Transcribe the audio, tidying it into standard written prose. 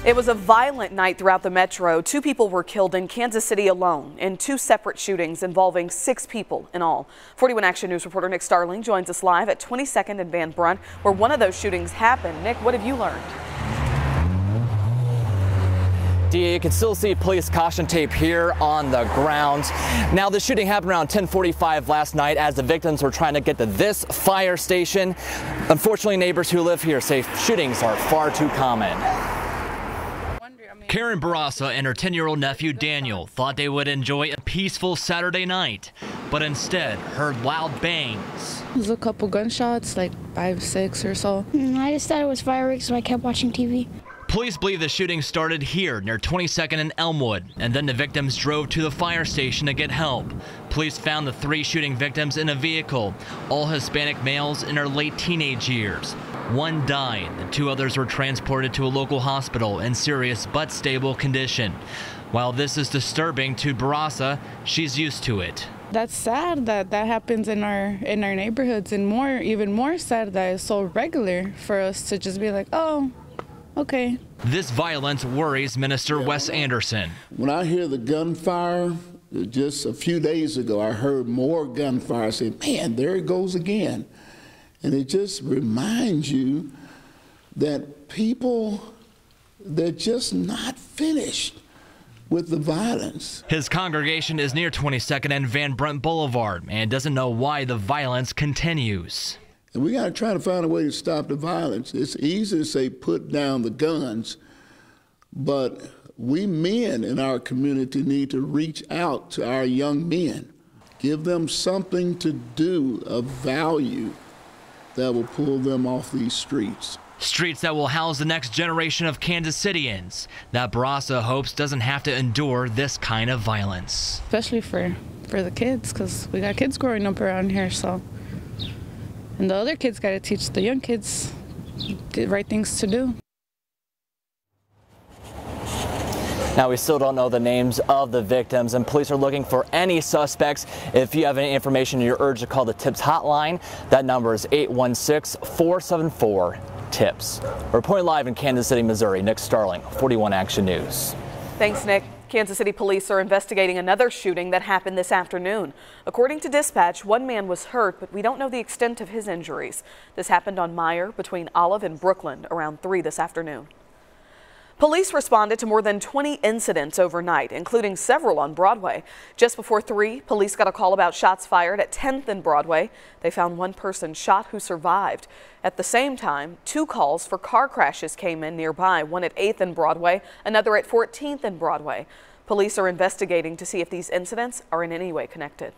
It was a violent night throughout the metro. 2 people were killed in Kansas City alone in 2 separate shootings involving 6 people in all. 41 Action News reporter Nick Starling joins us live at 22nd and Van Brunt, where one of those shootings happened. Nick, what have you learned? DA, you can still see police caution tape here on the grounds. Now, the shooting happened around 10:45 last night as the victims were trying to get to this fire station. Unfortunately, neighbors who live here say shootings are far too common. Karen Barassa and her 10-year-old nephew Daniel thought they would enjoy a peaceful Saturday night, but instead heard loud bangs. There's a couple gunshots, like 5, 6 or so. I just thought it was fireworks, so I kept watching TV. Police believe the shooting started here near 22nd and Elmwood, and then the victims drove to the fire station to get help. Police found the 3 shooting victims in a vehicle, all Hispanic males in their late teenage years. 1 died. The 2 others were transported to a local hospital in serious but stable condition. While this is disturbing to Barassa, she's used to it. That's sad that that happens in our neighborhoods, and even more sad that it's so regular for us to just be like, oh, okay. This violence worries Minister Wes Anderson. When I hear the gunfire, just a few days ago, I heard more gunfire. I said, man, there it goes again. And it just reminds you that people, they're just not finished with the violence. His congregation is near 22nd and Van Brunt Boulevard and doesn't know why the violence continues. And we got to try to find a way to stop the violence. It's easy to say put down the guns, but we men in our community need to reach out to our young men, give them something to do of value that will pull them off these streets. Streets that will house the next generation of Kansas Cityans that Barassa hopes doesn't have to endure this kind of violence. Especially for the kids, because we got kids growing up around here, so. And the other kids got to teach the young kids the right things to do. Now, we still don't know the names of the victims, and police are looking for any suspects. If you have any information, you're urged to call the TIPS hotline. That number is 816-474-TIPS. Reporting live in Kansas City, Missouri, Nick Starling, 41 Action News. Thanks, Nick. Kansas City police are investigating another shooting that happened this afternoon. According to dispatch, 1 man was hurt, but we don't know the extent of his injuries. This happened on Meyer between Olive and Brookland around 3 this afternoon. Police responded to more than 20 incidents overnight, including several on Broadway. Just before 3, police got a call about shots fired at 10th and Broadway. They found 1 person shot who survived. At the same time, 2 calls for car crashes came in nearby, one at 8th and Broadway, another at 14th and Broadway. Police are investigating to see if these incidents are in any way connected.